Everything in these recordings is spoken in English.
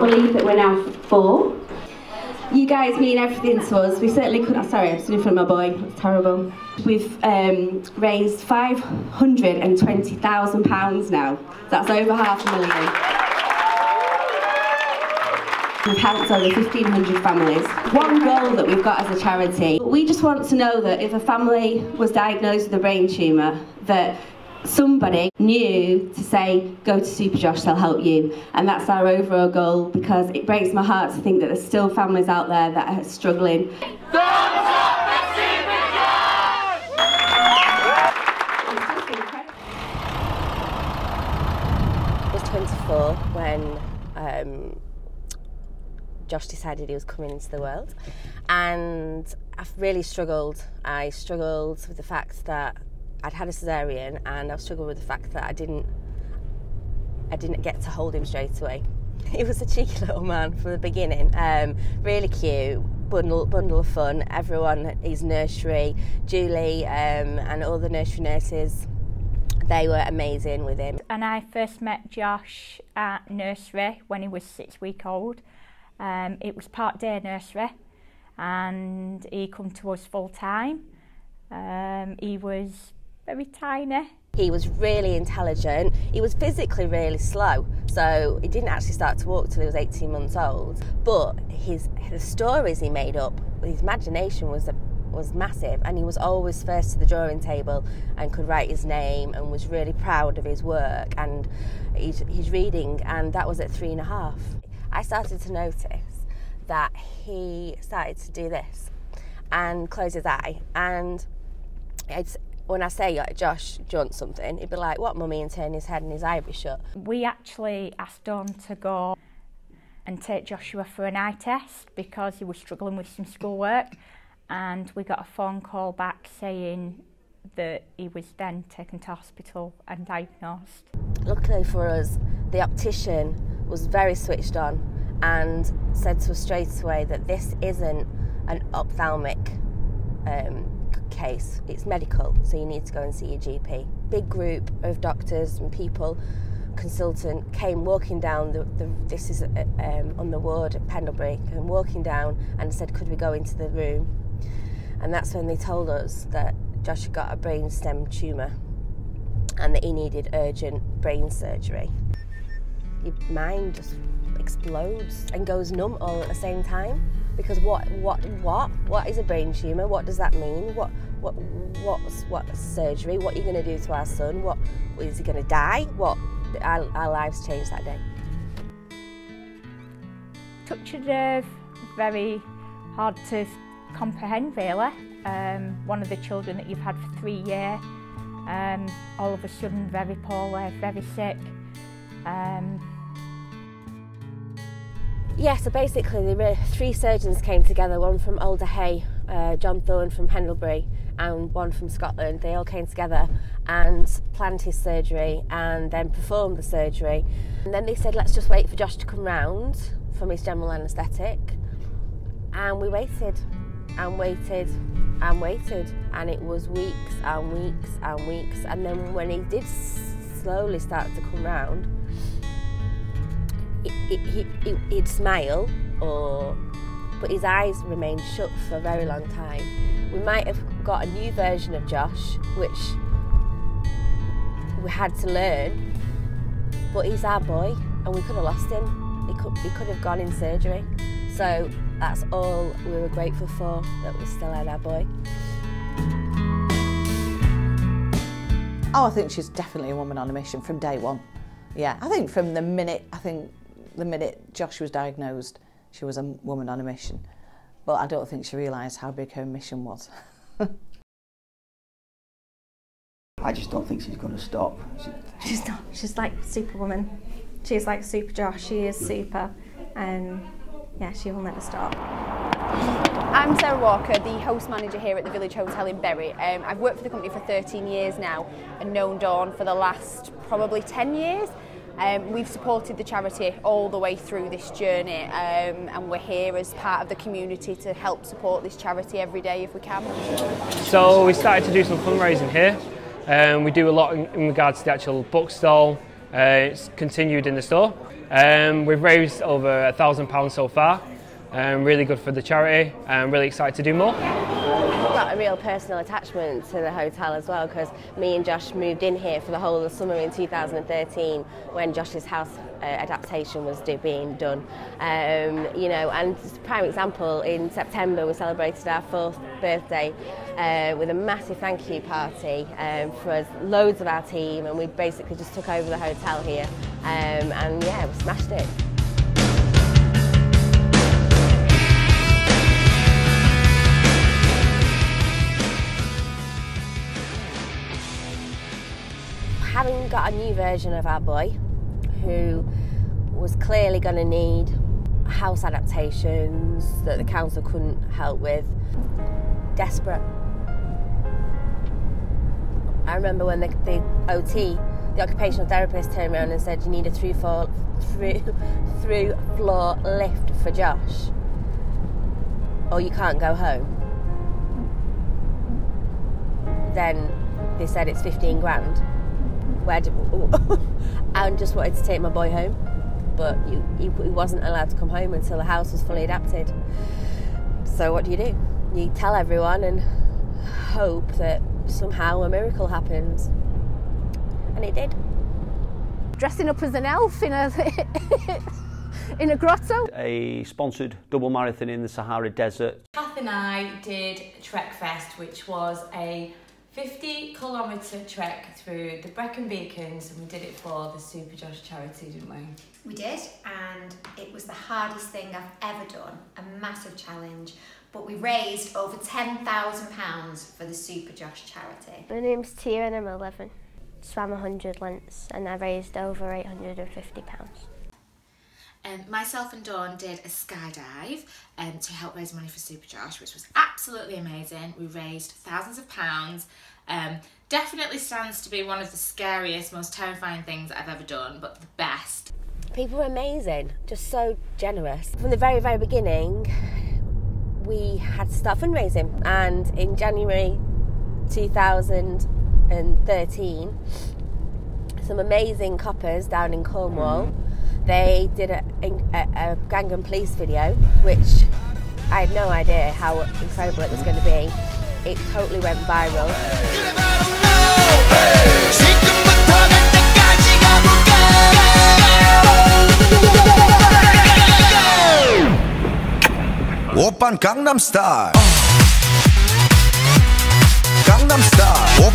believe that we're now 4. You guys mean everything to us. We certainly couldn't. Sorry, I'm stood in front of my boy. That's terrible. We've raised £520,000 now. That's over £500,000. We've helped over 1,500 families. One goal that we've got as a charity, we just want to know that if a family was diagnosed with a brain tumour, that somebody knew to say, go to SuperJosh, they'll help you. And that's our overall goal, because it breaks my heart to think that there's still families out there that are struggling. I was 24 when Josh decided he was coming into the world, and I really struggled. I struggled with the fact that I'd had a cesarean, and I struggled with the fact that I didn't get to hold him straight away. He was a cheeky little man from the beginning, really cute, bundle of fun. Everyone, his nursery, Julie and all the nursery nurses, they were amazing with him. And I first met Josh at nursery when he was 6 weeks old. It was part-day nursery, and he come to us full-time. He was very tiny. He was really intelligent. He was physically really slow, so he didn't actually start to walk till he was 18 months old. But the stories he made up, his imagination was massive, and he was always first to the drawing table and could write his name and was really proud of his work and his reading, and that was at 3.5. I started to notice that he started to do this and close his eye, and when I say, Josh, do you want something? He'd be like, what, mummy? And turn his head and his eye would be shut. We actually asked Dawn to go and take Joshua for an eye test because he was struggling with some schoolwork, and we got a phone call back saying that he was then taken to hospital and diagnosed. Luckily for us, the optician was very switched on and said to us straight away that this isn't an ophthalmic case, it's medical, so you need to go and see your GP. Big group of doctors and people, consultant, came walking down this is on the ward at Pendlebury, and walking down and said, could we go into the room? And that's when they told us that Josh had got a brainstem tumour and that he needed urgent brain surgery. Your mind just explodes and goes numb all at the same time, because what is a brain tumour? What does that mean? What's surgery? What are you going to do to our son? What is he going to die? Our lives changed that day. Touch a nerve, very hard to comprehend really. One of the children that you've had for 3 years, all of a sudden very poorly, very sick. Yeah, so basically 3 surgeons came together, one from Alder Hay, John Thorne from Pendlebury, and one from Scotland. They all came together and planned his surgery and then performed the surgery. And then they said, let's just wait for Josh to come round from his general anaesthetic. And we waited and waited and waited, and it was weeks and weeks and weeks. And then when he did slowly start to come round, he'd smile, but his eyes remained shut for a very long time. We might have got a new version of Josh, which we had to learn, but he's our boy, and we could have lost him. He could have gone in surgery. So that's all we were grateful for, that we still had our boy. Oh, I think she's definitely a woman on a mission from day one. Yeah, I think from the minute Josh was diagnosed, she was a woman on a mission. But I don't think she realised how big her mission was. I just don't think she's going to stop. She's not. She's like Superwoman. She's like SuperJosh. She is super. And yeah, she will never stop. I'm Sarah Walker, the host manager here at the Village Hotel in Bury. I've worked for the company for 13 years now and known Dawn for the last probably 10 years. We've supported the charity all the way through this journey, and we're here as part of the community to help support this charity every day if we can. So we started to do some fundraising here. We do a lot in regards to the actual book stall. It's continued in the store. We've raised over £1,000 so far. Really good for the charity. I'm really excited to do more. I've got a real personal attachment to the hotel as well, because me and Josh moved in here for the whole of the summer in 2013 when Josh's house adaptation was being done. You know, and just a prime example, in September we celebrated our 4th birthday with a massive thank you party for us, loads of our team, and we basically just took over the hotel here, and yeah, we smashed it. Having got a new version of our boy, who was clearly going to need house adaptations that the council couldn't help with, desperate. I remember when the OT, the occupational therapist, turned around and said, you need a through-floor lift for Josh, or you can't go home. Then they said it's 15 grand. I just wanted to take my boy home, but he wasn't allowed to come home until the house was fully adapted. So what do? You tell everyone and hope that somehow a miracle happens, and it did. Dressing up as an elf in a grotto. A sponsored double marathon in the Sahara Desert. Kath and I did Trek Fest, which was a 50-kilometre trek through the Brecon Beacons, and we did it for the SuperJosh charity, didn't we? We did, and it was the hardest thing I've ever done, a massive challenge, but we raised over £10,000 for the SuperJosh charity. My name's Tia and I'm 11. Swam 100 lengths and I raised over £850. Myself and Dawn did a skydive to help raise money for SuperJosh, which was absolutely amazing. We raised thousands of pounds. Definitely stands to be one of the scariest, most terrifying things I've ever done, but the best. People were amazing, just so generous. From the very, very beginning, we had to start fundraising, and in January 2013, some amazing coppers down in Cornwall, they did a gang and police video, which I had no idea how incredible it was going to be. It totally went viral. Oppan Gangnam Style. Gangnam Style.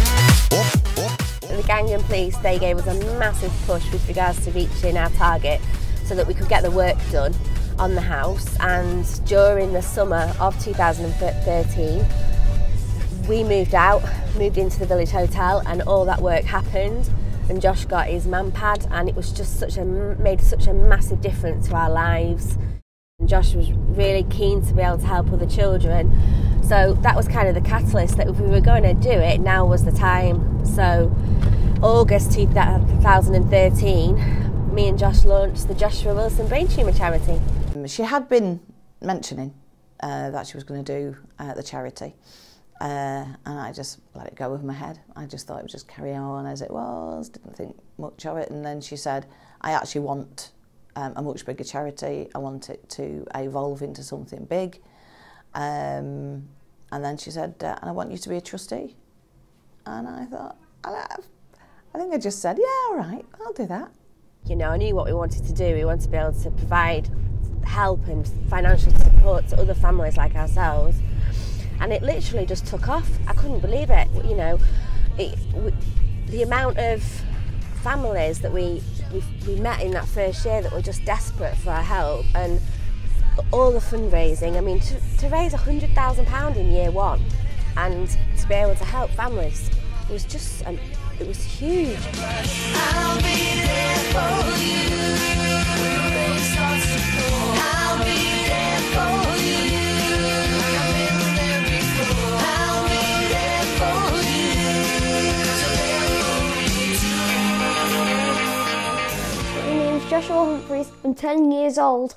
The gang and police, they gave us a massive push with regards to reaching our target so that we could get the work done on the house. And during the summer of 2013, we moved into the village hotel, and all that work happened, and Josh got his man pad, and it was just made such a massive difference to our lives. And Josh was really keen to be able to help other children, so that was kind of the catalyst that if we were going to do it, now was the time. So August 2013, me and Josh launched the Joshua Wilson Brain Tumour charity. She had been mentioning that she was going to do the charity, and I just let it go over my head. I just thought it would just carry on as it was, didn't think much of it. And then she said, I actually want a much bigger charity. I want it to evolve into something big. And then she said, and I want you to be a trustee. And I thought, I think I just said, yeah, all right, I'll do that. You know, I knew what we wanted to do. We wanted to be able to provide help and financial support to other families like ourselves. And it literally just took off. I couldn't believe it. You know, the amount of families that we met in that first year that were just desperate for our help, and all the fundraising. I mean, to raise £100,000 in year one and to be able to help families was just, it was huge. I'll be there for you when the rain starts to pour. I'll be there for you like I've been there before. I'll be there for you, 'cause I'm there for you too. My name's Joshua Humphreys. I'm 10 years old.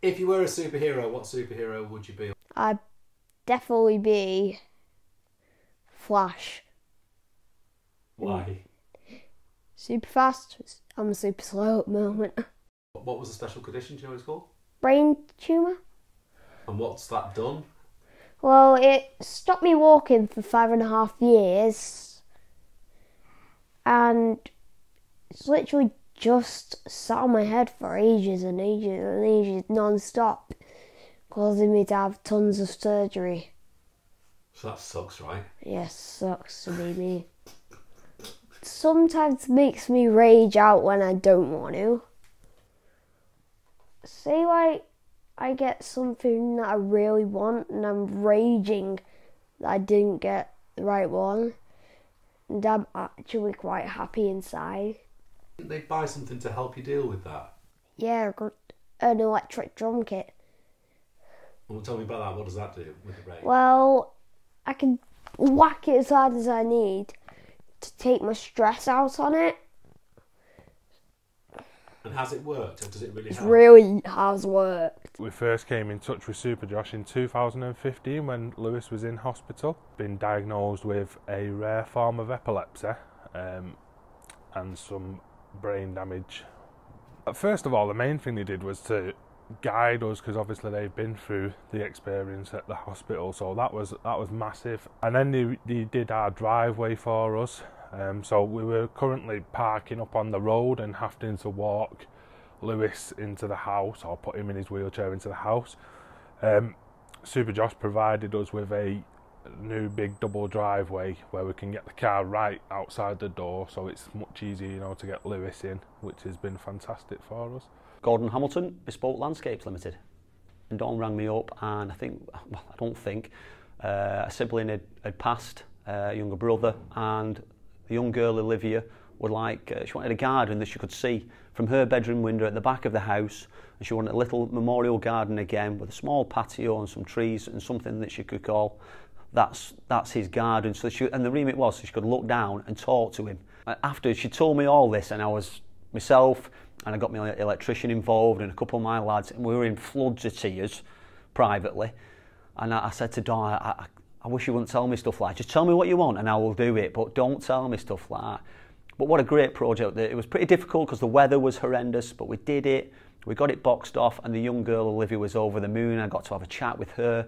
If you were a superhero, what superhero would you be? I'd definitely be Flash. Why? Super fast. I'm super slow at the moment. What was the special condition? Do you know what it's called? Brain tumour. And what's that done? Well, it stopped me walking for 5.5 years. And it's literally just sat on my head for ages and ages and ages, non-stop, causing me to have tons of surgery. So that sucks, right? Yes, sucks to be me. Sometimes makes me rage out when I don't want to. Say like I get something that I really want and I'm raging that I didn't get the right one, and I'm actually quite happy inside. Didn't they buy something to help you deal with that? Yeah, I got an electric drum kit. Well, tell me about that. What does that do with the rage? Well, I can whack it as hard as I need to take my stress out on it. And has it worked, or does it really help? It really has worked. We first came in touch with SuperJosh in 2015 when Lewis was in hospital, been diagnosed with a rare form of epilepsy and some brain damage. First of all, the main thing they did was to guide us, because obviously they've been through the experience at the hospital, so that was massive. And then they did our driveway for us. So we were currently parking up on the road and having to walk Lewis into the house, or put him in his wheelchair into the house. SuperJosh provided us with a new big double driveway where we can get the car right outside the door, so it's much easier, you know, to get Lewis in, which has been fantastic for us. Gordon Hamilton, Bespoke Landscapes Limited. And Dawn rang me up, and I don't think, a sibling had passed, a younger brother, and the young girl Olivia would she wanted a garden that she could see from her bedroom window at the back of the house, and she wanted a little memorial garden again with a small patio and some trees and something that she could call that's his garden. So and the remit was so she could look down and talk to him. After she told me all this, and I was myself, and I got my electrician involved and a couple of my lads, and we were in floods of tears privately, and I said to Dawn, I wish you wouldn't tell me stuff like that. Just tell me what you want and I will do it, but don't tell me stuff like that. But what a great project. It was pretty difficult because the weather was horrendous, but we did it. We got it boxed off, and the young girl Olivia was over the moon. I got to have a chat with her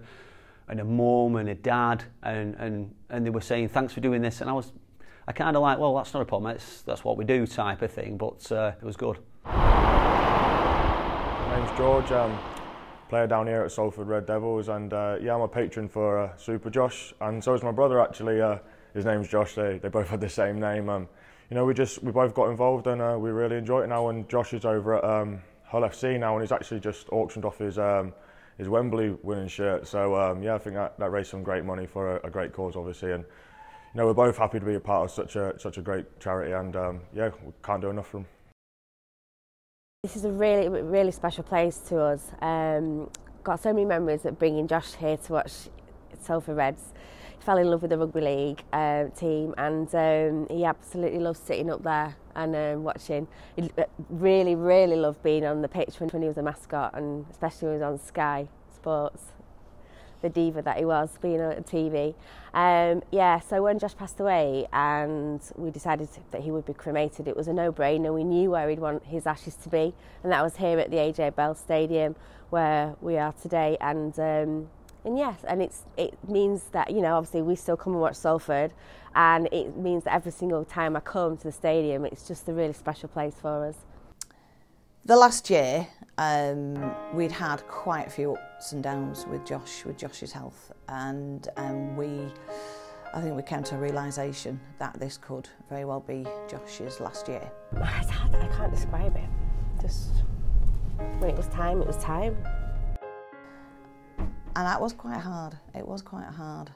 and her mum and her dad, and they were saying thanks for doing this, and I kind of like, well, that's not a problem, that's what we do type of thing, but it was good. My name's George, player down here at Salford Red Devils, and yeah, I'm a patron for SuperJosh, and so is my brother actually. His name's Josh. They both had the same name. You know, we both got involved, and we really enjoy it now. And Josh is over at Hull FC now, and he's actually just auctioned off his Wembley winning shirt. So yeah, I think that raised some great money for a great cause, obviously. And you know, we're both happy to be a part of such a great charity, and yeah, we can't do enough for them. This is a really, really special place to us. Got so many memories of bringing Josh here to watch Salford Reds. He fell in love with the rugby league team, and he absolutely loves sitting up there and watching. He really, really loved being on the pitch when he was a mascot, and especially when he was on Sky Sports, the diva that he was, being on TV. Yeah, so when Josh passed away and we decided that he would be cremated, it was a no-brainer. We knew where he'd want his ashes to be, and that was here at the AJ Bell Stadium where we are today. And yes, and it means that, you know, obviously we still come and watch Salford, and it means that every single time I come to the stadium, it's just a really special place for us. The last year, we'd had quite a few ups and downs with Josh's health, and I think we came to a realisation that this could very well be Josh's last year. It's hard, I can't describe it. Just when it was time, it was time. And that was quite hard. It was quite hard.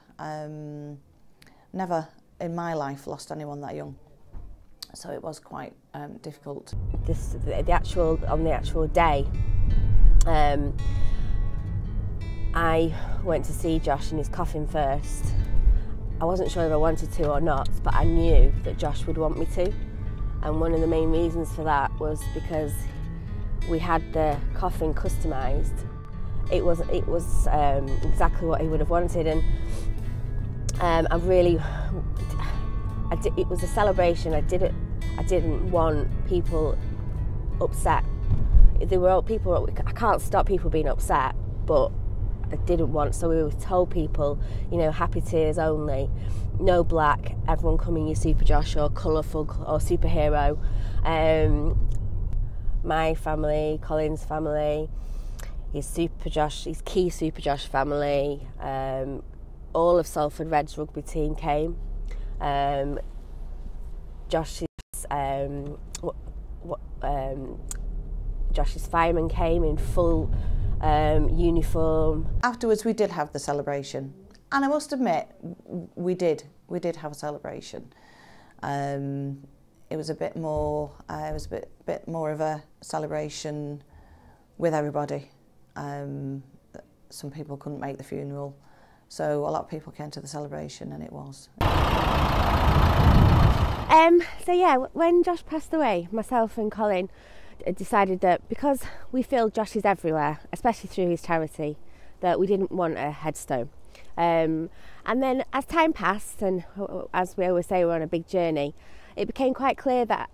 Never in my life lost anyone that young. So it was quite difficult. On the actual day, I went to see Josh in his coffin first. I wasn't sure if I wanted to or not, but I knew that Josh would want me to. And one of the main reasons for that was because we had the coffin customised. It was exactly what he would have wanted, and it was a celebration. I I didn't want people upset. There were people, I can't stop people being upset, but I didn't want, so we told people, you know, happy tears only, no black, everyone come in your SuperJosh or colourful or superhero. My family, Colin's family, his SuperJosh, his key SuperJosh family, all of Salford Red's rugby team came. Josh's fireman came in full uniform. Afterwards we did have the celebration, and I must admit we did have a celebration. It was a bit more bit more of a celebration with everybody. Some people couldn't make the funeral, so a lot of people came to the celebration, and it was. So yeah, when Josh passed away, myself and Colin decided that because we feel Josh is everywhere, especially through his charity, that we didn't want a headstone. And then as time passed, and as we always say, we're on a big journey, it became quite clear that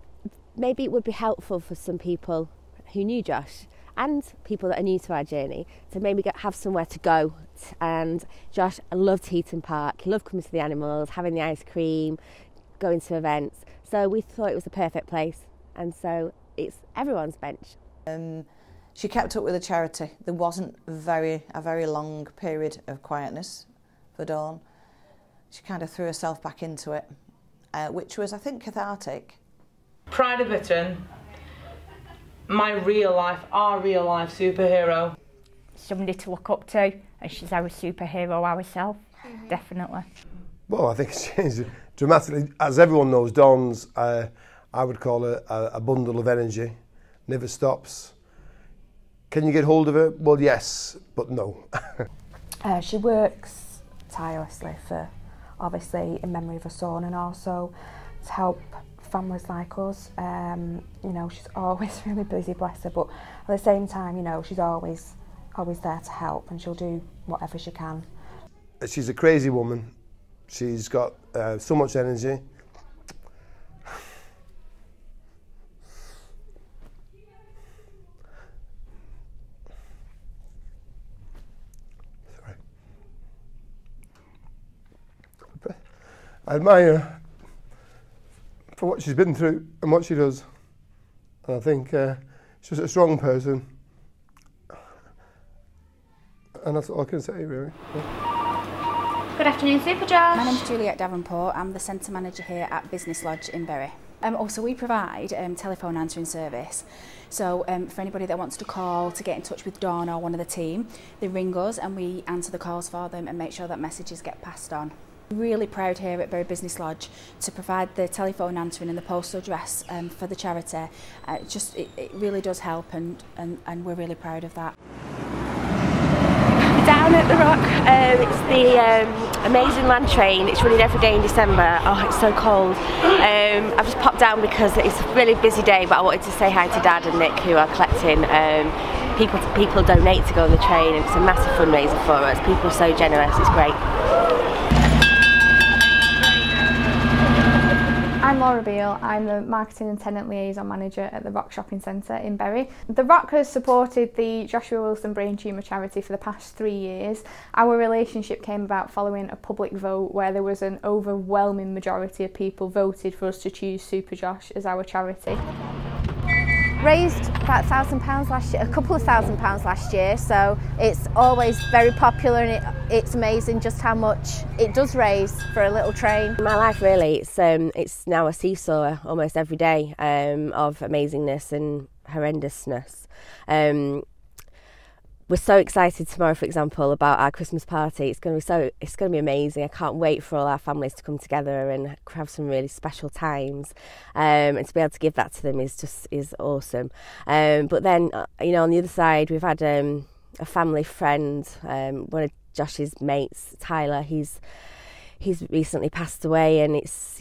maybe it would be helpful for some people who knew Josh and people that are new to our journey to maybe have somewhere to go. And Josh loved Heaton Park, he loved coming to the animals, having the ice cream, going to events, so we thought it was the perfect place, and so it's everyone's bench. She kept up with the charity. There wasn't a very long period of quietness for Dawn. She kind of threw herself back into it, which was, I think, cathartic. Pride of Britain, our real life superhero. Somebody to look up to, and she's our superhero ourselves, definitely. Well, I think it's changed dramatically. As everyone knows, Dawn's, I would call her a bundle of energy, never stops. Can you get hold of her? Well, yes, but no. She works tirelessly for, obviously, in memory of her son, and also to help families like us. You know, she's always really busy, bless her, but at the same time, you know, she's always there to help, and she'll do whatever she can. She's a crazy woman. She's got so much energy. Sorry. I admire her for what she's been through and what she does. And I think she's a strong person. And that's all I can say, really. Yeah. Good afternoon, SuperJosh. My name's Juliet Davenport. I'm the centre manager here at Business Lodge in Bury. Also, we provide telephone answering service. So for anybody that wants to call to get in touch with Dawn or one of the team, they ring us and we answer the calls for them and make sure that messages get passed on. Really proud here at Bury Business Lodge to provide the telephone answering and the postal address for the charity. It really does help, and we're really proud of that. Down at the Rock, it's the Amazing Land Train. It's running every day in December. Oh, it's so cold. I've just popped down because it's a really busy day, but I wanted to say hi to Dad and Nick, who are collecting. People donate to go on the train, and it's a massive fundraiser for us. People are so generous, it's great. I'm Laura Beale. I'm the Marketing and Tenant Liaison Manager at the Rock Shopping Centre in Bury. The Rock has supported the Joshua Wilson Brain Tumour charity for the past 3 years. Our relationship came about following a public vote where there was an overwhelming majority of people voted for us to choose SuperJosh as our charity. Raised about £1,000 last year, a couple of £1,000 last year, so it's always very popular, and it's amazing just how much it does raise for a little train. My life really, it's now a seesaw almost every day of amazingness and horrendousness. We're so excited tomorrow, for example, about our Christmas party. It's going to be amazing. I can't wait for all our families to come together and have some really special times, and to be able to give that to them is awesome. But then, you know, on the other side, we've had a family friend, one of Josh's mates, Tyler. He's recently passed away, and it's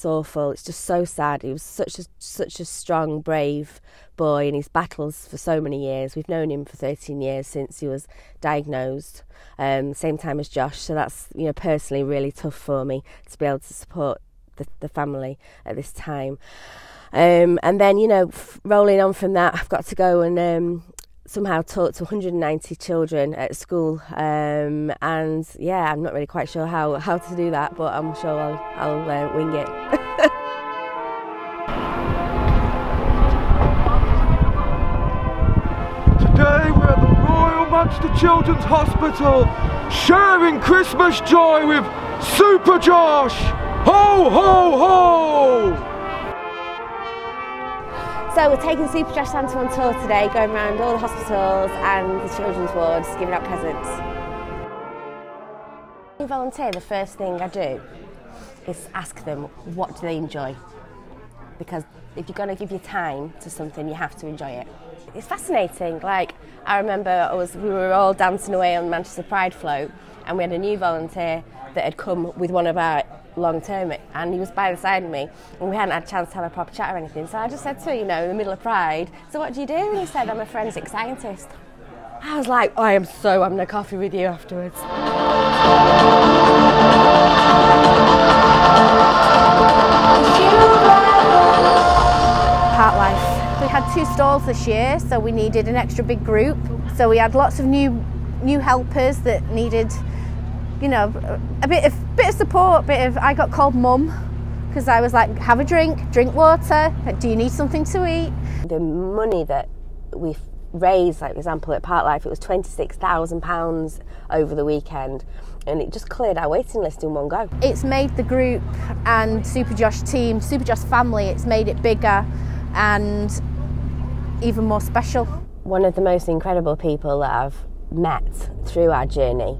awful. It's just so sad. He was such a strong, brave boy, and he's battles for so many years. We've known him for 13 years since he was diagnosed, same time as Josh. So that's, you know, personally really tough for me to be able to support the family at this time. And then, you know, rolling on from that, I've got to go and somehow talk to 190 children at school. And yeah, I'm not really quite sure how to do that, but I'm sure I'll wing it. Today we're at the Royal Manchester Children's Hospital, sharing Christmas joy with SuperJosh! Ho, ho, ho! So we're taking SuperJosh Santa on tour today, going around all the hospitals and the children's wards, giving out presents. When you volunteer, the first thing I do is ask them, what do they enjoy? Because if you're going to give your time to something, you have to enjoy it. It's fascinating. Like, I remember we were all dancing away on Manchester Pride float, and we had a new volunteer that had come with one of our long-term, and he was by the side of me, and we hadn't had a chance to have a proper chat or anything. So I just said to him, you know, in the middle of Pride, so what do you do? And he said, I'm a forensic scientist. I was like, I am so having a coffee with you afterwards. Part Life. We had 2 stalls this year, so we needed an extra big group. So we had lots of new helpers that needed, you know, a bit of support. I got called mum because I was like, have a drink water. Do you need something to eat? The money that we've raised, like for example at Part Life, it was £26,000 over the weekend, and it just cleared our waiting list in one go. It's made the group and SuperJosh team, SuperJosh family, it's made it bigger and even more special. One of the most incredible people that I've met through our journey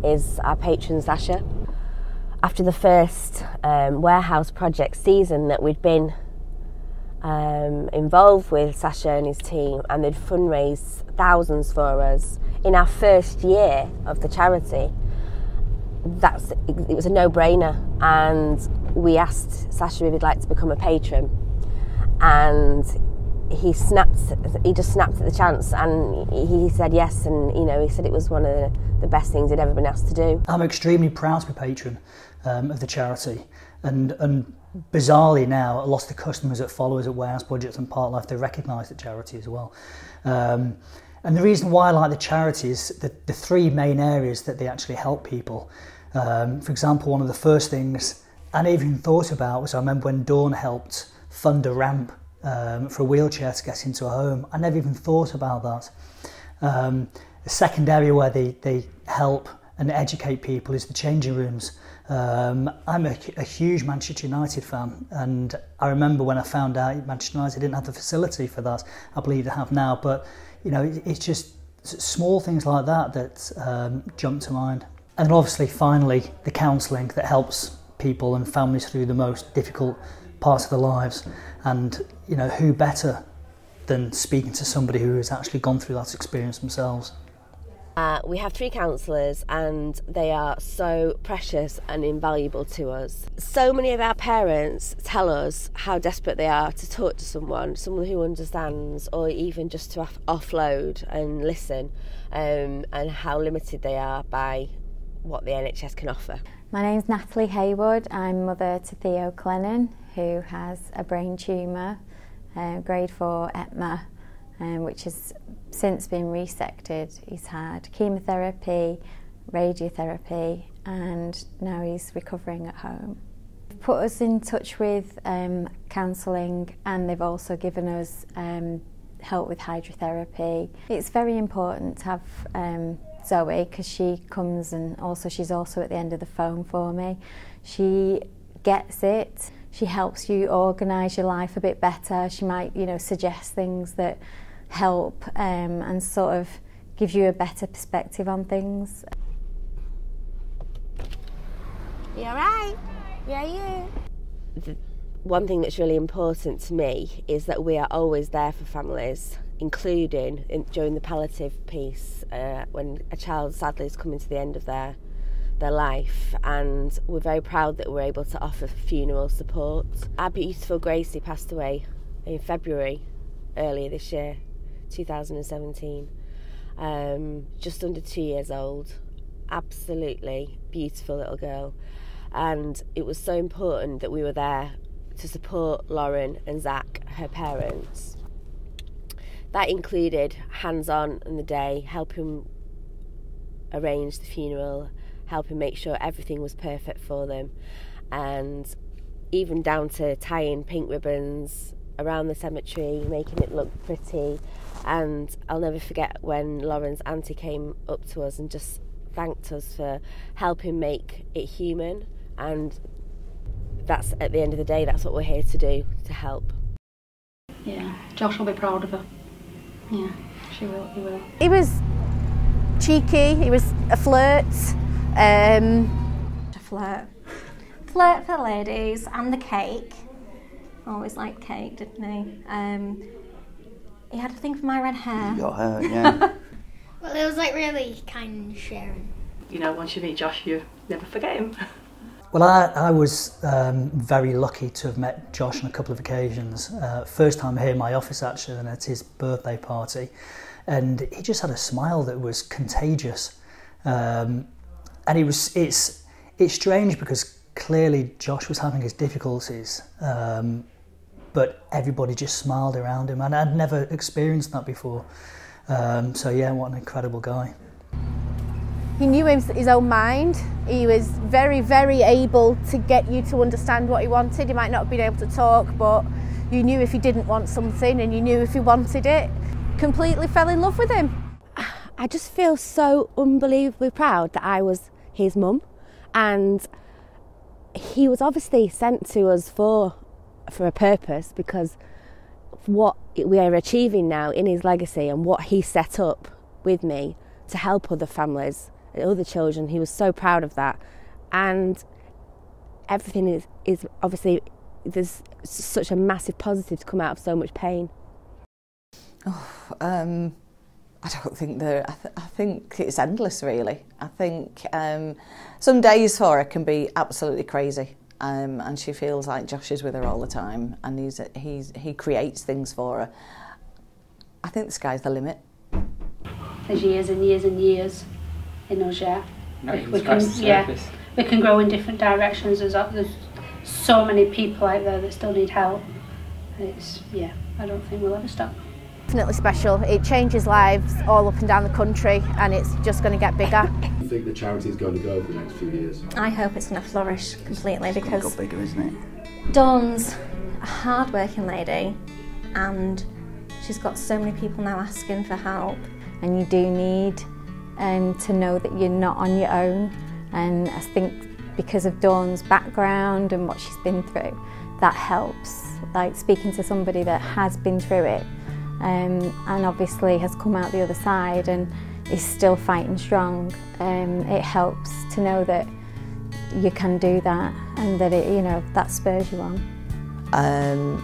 is our patron Sasha. After the first warehouse project season that we'd been involved with, Sasha and his team, and they'd fundraised thousands for us in our first year of the charity, it was a no-brainer, and we asked Sasha if he'd like to become a patron, and he just snapped at the chance, and he said yes, and you know, he said it was one of the best things he'd ever been asked to do. I'm extremely proud to be patron of the charity, and bizarrely now, a lot of the customers that follow us at Warehouse Budgets and Part Life, they recognise the charity as well. And the reason why I like the charity is the 3 main areas that they actually help people. For example, one of the first things I never even thought about was, I remember when Dawn helped fund a ramp for a wheelchair to get into a home. I never even thought about that. The second area where they help and educate people is the changing rooms. I'm a huge Manchester United fan, and I remember when I found out Manchester United didn't have the facility for that. I believe they have now, but you know, it's just small things like that jump to mind. And obviously, finally, the counselling that helps people and families through the most difficult parts of their lives. And you know, who better than speaking to somebody who has actually gone through that experience themselves. We have 3 counsellors, and they are so precious and invaluable to us. So many of our parents tell us how desperate they are to talk to someone who understands, or even just to offload and listen, and how limited they are by what the NHS can offer. My name's Natalie Haywood. I'm mother to Theo Clennon, who has a brain tumour, grade 4 ETMA, which has since been resected. He's had chemotherapy, radiotherapy, and now he's recovering at home. They've put us in touch with counselling, and they've also given us help with hydrotherapy. It's very important to have Zoe, because she comes and she's also at the end of the phone for me. She gets it. She helps you organise your life a bit better. She might, you know, suggest things that help and sort of gives you a better perspective on things. You alright? Yeah, you. One thing that's really important to me is that we are always there for families, including during the palliative piece, when a child sadly is coming to the end of their life, and we're very proud that we're able to offer funeral support. Our beautiful Gracie passed away in February earlier this year, 2017, just under 2 years old. Absolutely beautiful little girl. and it was so important that we were there to support Lauren and Zach, her parents. That included hands-on on the day, helping arrange the funeral, helping make sure everything was perfect for them, and even down to tying pink ribbons around the cemetery, making it look pretty. And I'll never forget when Lauren's auntie came up to us and just thanked us for helping make it human, and that's, at the end of the day, that's what we're here to do, to help. Yeah, Josh will be proud of her. Yeah, she will, he will. He was cheeky, he was a flirt. A flirt. Flirt for the ladies, and the cake. Always liked cake, didn't he? He had a thing for my red hair. Your hair, yeah. Well, it was like really kind and sharing. You know, once you meet Josh, you never forget him. Well, I was very lucky to have met Josh on a couple of occasions. First time here in my office, actually, and at his birthday party. And he just had a smile that was contagious. And it's strange because clearly Josh was having his difficulties, but everybody just smiled around him, and I'd never experienced that before. So yeah, what an incredible guy. He knew his own mind. He was very, very able to get you to understand what he wanted. He might not have been able to talk, but you knew if he didn't want something, and you knew if he wanted it. Completely fell in love with him. I just feel so unbelievably proud that I was his mum, and he was obviously sent to us for a purpose, because what we are achieving now in his legacy and what he set up with me to help other families, other children, he was so proud of that. And everything is obviously, there's such a massive positive to come out of so much pain. I don't think I think it's endless, really. I think some days for her can be absolutely crazy, and she feels like Josh is with her all the time, and he creates things for her. I think the sky's the limit. There's years and years and years in us, yeah. We can grow in different directions. There's so many people out there that still need help. I don't think we'll ever stop. Definitely special. It changes lives all up and down the country, and it's just going to get bigger. Do you think the charity is going to go over the next few years? I hope it's going to flourish completely, because It's got bigger, isn't it? Dawn's a hard-working lady, and she's got so many people now asking for help. And you do need to know that you're not on your own. And I think because of Dawn's background and what she's been through, that helps. Like speaking to somebody that has been through it, and obviously has come out the other side and is still fighting strong. It helps to know that you can do that, and that that spurs you on.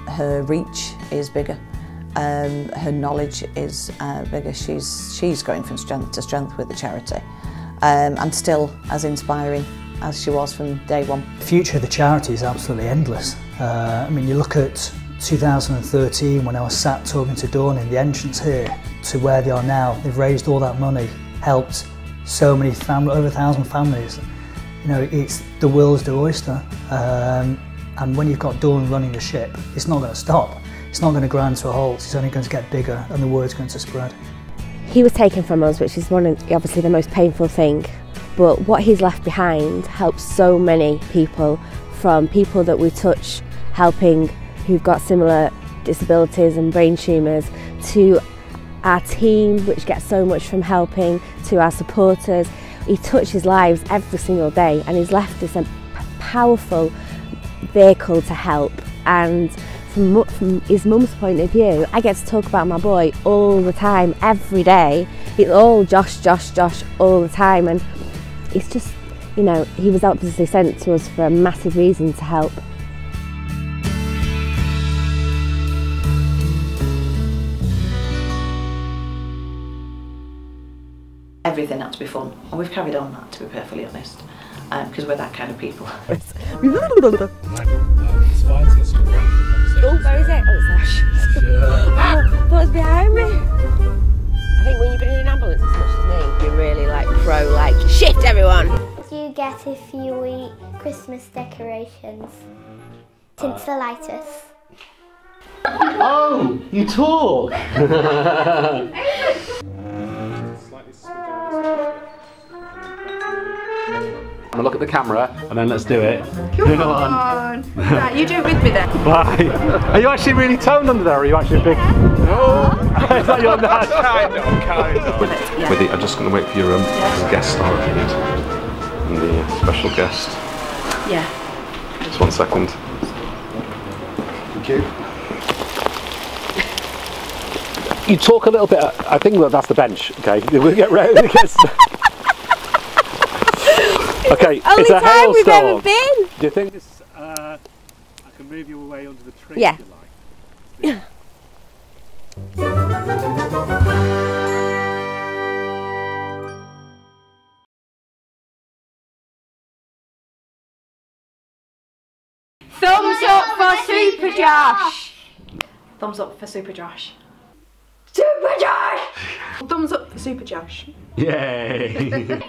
Her reach is bigger. Her knowledge is bigger. She's going from strength to strength with the charity, and still as inspiring as she was from day one. The future of the charity is absolutely endless. I mean, you look at 2013 when I was sat talking to Dawn in the entrance here to where they are now. They've raised all that money, helped so many families, over 1,000 families. It's the world's their oyster. And when you've got Dawn running the ship, it's not going to stop. It's not going to grind to a halt. It's only going to get bigger, and the word's going to spread. He was taken from us, which is obviously the most painful thing. But what he's left behind helps so many people, from people that we touch, helping who've got similar disabilities and brain tumours, to our team, which gets so much from helping, to our supporters. He touches lives every single day, and he's left us a powerful vehicle to help. And from his mum's point of view, I get to talk about my boy all the time, every day. It's all Josh, Josh, Josh all the time, and it's just, he was obviously sent to us for a massive reason, to help. Everything had to be fun, and we've carried on that, to be perfectly honest, because we're that kind of people. Oh, where is it? Oh, it's there. Oh, that was behind me. I think when you've been in an ambulance as much as me, you're really pro, shift everyone. What do you get if you eat Christmas decorations. Tinselitis. Oh, you talk! I'm gonna look at the camera and then let's do it. Come on. Right, you do it with me then. Bye. Are you actually really toned under there, or are you actually a big... No! Is that your dad? Kind of. With it, I'm just going to wait for your guest star if you need. And the special guest. Yeah. Just 1 second. Thank you. You talk a little bit, I think that's the bench, okay? We'll get ready. Okay, Only it's a time we've hailstorm. ever been. Do you think this, I can move you away under the tree Yeah. if you like? Thumbs up for SuperJosh! Thumbs up for SuperJosh. SuperJosh! Thumbs up for SuperJosh. Yay!